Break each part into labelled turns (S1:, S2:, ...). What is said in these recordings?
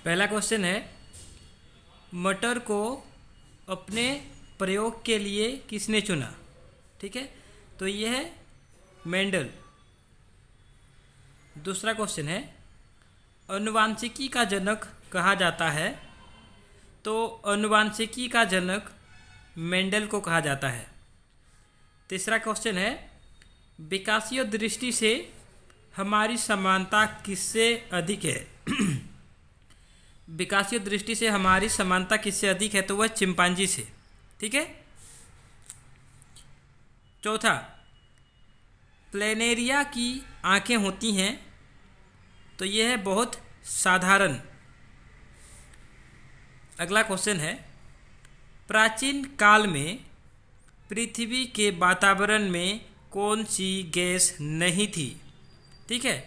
S1: पहला क्वेश्चन है, मटर को अपने प्रयोग के लिए किसने चुना? ठीक है, तो ये है मेंडल। दूसरा क्वेश्चन है, आनुवांशिकी का जनक कहा जाता है, तो आनुवांशिकी का जनक मेंडल को कहा जाता है। तीसरा क्वेश्चन है, विकासीय दृष्टि से हमारी समानता किससे अधिक है? विकासीय दृष्टि से हमारी समानता किससे अधिक है? तो वह चिंपांजी से। ठीक है। चौथा, प्लेनेरिया की आंखें होती हैं, तो यह है बहुत साधारण। अगला क्वेश्चन है, प्राचीन काल में पृथ्वी के वातावरण में कौन सी गैस नहीं थी? ठीक है,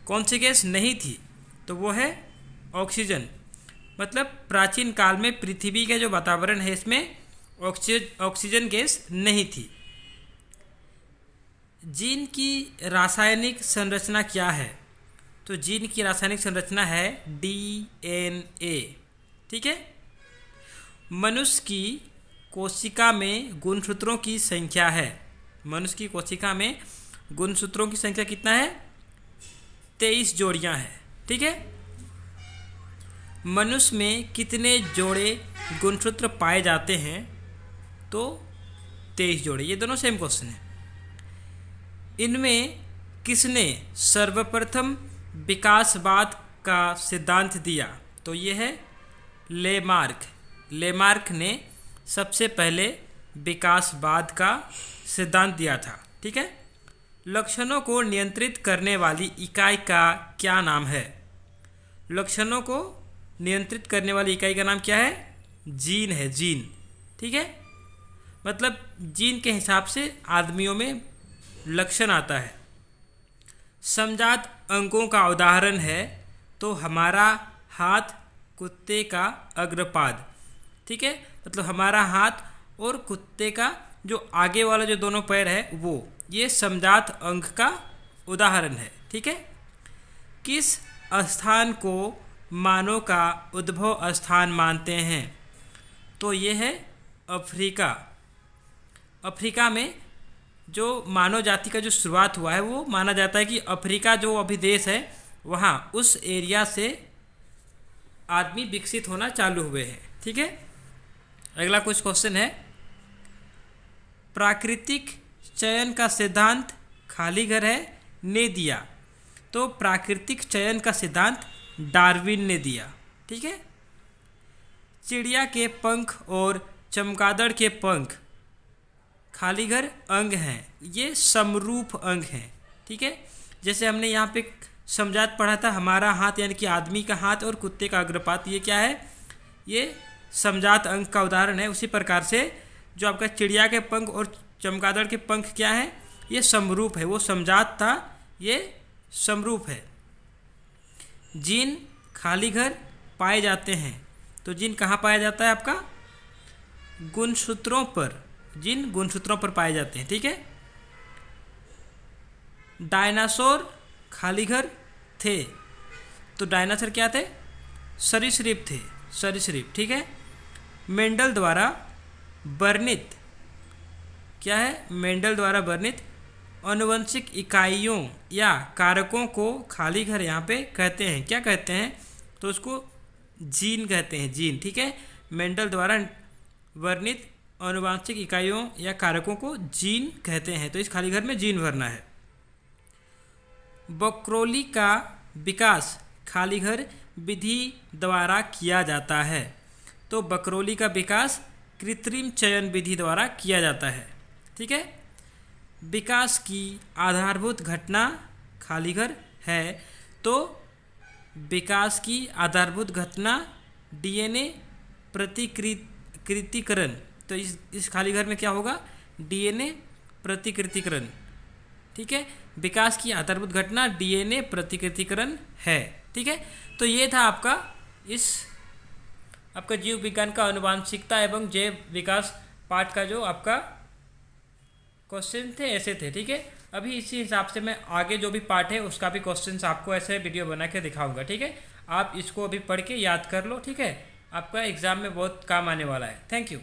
S1: कौन सी गैस नहीं थी? तो वो है ऑक्सीजन। मतलब प्राचीन काल में पृथ्वी का जो वातावरण है इसमें ऑक्सीजन गैस नहीं थी। जीन की रासायनिक संरचना क्या है? तो जीन की रासायनिक संरचना है डीएनए। ठीक है। मनुष्य की कोशिका में गुणसूत्रों की संख्या है। मनुष्य की कोशिका में गुणसूत्रों की संख्या कितना है? 23 जोड़ियां हैं। ठीक है। मनुष्य में कितने जोड़े गुणसूत्र पाए जाते हैं? तो 23 जोड़े। ये दोनों सेम क्वेश्चन है। इनमें किसने सर्वप्रथम विकासवाद का सिद्धांत दिया? तो ये है लेमार्क। लेमार्क ने सबसे पहले विकासवाद का सिद्धांत दिया था। ठीक है। लक्षणों को नियंत्रित करने वाली इकाई का क्या नाम है? लक्षणों को नियंत्रित करने वाली इकाई का नाम क्या है? जीन है, जीन। ठीक है। मतलब जीन के हिसाब से आदमियों में लक्षण आता है। समजात अंगों का उदाहरण है, तो हमारा हाथ, कुत्ते का अग्रपाद। ठीक है। मतलब हमारा हाथ और कुत्ते का जो आगे वाला जो दोनों पैर है वो, ये समजात अंग का उदाहरण है। ठीक है। किस स्थान को मानव का उद्भव स्थान मानते हैं? तो ये है अफ्रीका। अफ्रीका में जो मानव जाति का जो शुरुआत हुआ है वो माना जाता है कि अफ्रीका जो अभी देश है वहाँ उस एरिया से आदमी विकसित होना चालू हुए हैं। ठीक है। अगला कुछ क्वेश्चन है, प्राकृतिक चयन का सिद्धांत खाली घर है ने दिया? तो प्राकृतिक चयन का सिद्धांत डार्विन ने दिया। ठीक है। चिड़िया के पंख और चमगादड़ के पंख खाली घर अंग हैं, ये समरूप अंग हैं। ठीक है। जैसे हमने यहाँ पे समजात पढ़ा था, हमारा हाथ यानी कि आदमी का हाथ और कुत्ते का अग्रपात, ये क्या है? ये समजात अंग का उदाहरण है। उसी प्रकार से जो आपका चिड़िया के पंख और चमगादड़ के पंख क्या है? ये समरूप है। वो समजात था, ये समरूप है। जीन खाली घर पाए जाते हैं, तो जीन कहाँ पाया जाता है आपका? गुणसूत्रों पर। जीन गुणसूत्रों पर पाए जाते हैं। ठीक है। डायनासोर खाली घर थे, तो डायनासोर क्या थे? सरीसृप थे, सरीसृप। ठीक है। मेंडल द्वारा वर्णित क्या है? मेंडल द्वारा वर्णित आनुवंशिक इकाइयों या कारकों को खाली घर यहाँ पे कहते हैं। क्या कहते हैं? तो उसको जीन कहते हैं, जीन। ठीक है। मेंडल द्वारा वर्णित आनुवंशिक इकाइयों या कारकों को जीन कहते हैं, तो इस खाली घर में जीन भरना है। बकरौली का विकास खाली घर विधि द्वारा किया जाता है, तो बकरौली का विकास कृत्रिम चयन विधि द्वारा किया जाता है। ठीक है। विकास की आधारभूत घटना खाली घर है, तो विकास की आधारभूत घटना डीएनए प्रतिकृतिकरण। तो इस खाली घर में क्या होगा? डीएनए प्रतिकृतिकरण। ठीक है। विकास की आधारभूत घटना डीएनए प्रतिकृतिकरण है। ठीक है। तो ये था आपका जीव विज्ञान का आनुवांशिकता एवं जैव विकास पाठ का जो आपका क्वेश्चन थे, ऐसे थे। ठीक है। अभी इसी हिसाब से मैं आगे जो भी पार्ट है उसका भी क्वेश्चंस आपको ऐसे वीडियो बना के दिखाऊंगा, ठीक है। आप इसको अभी पढ़ के याद कर लो, ठीक है। आपका एग्ज़ाम में बहुत काम आने वाला है। Thank you.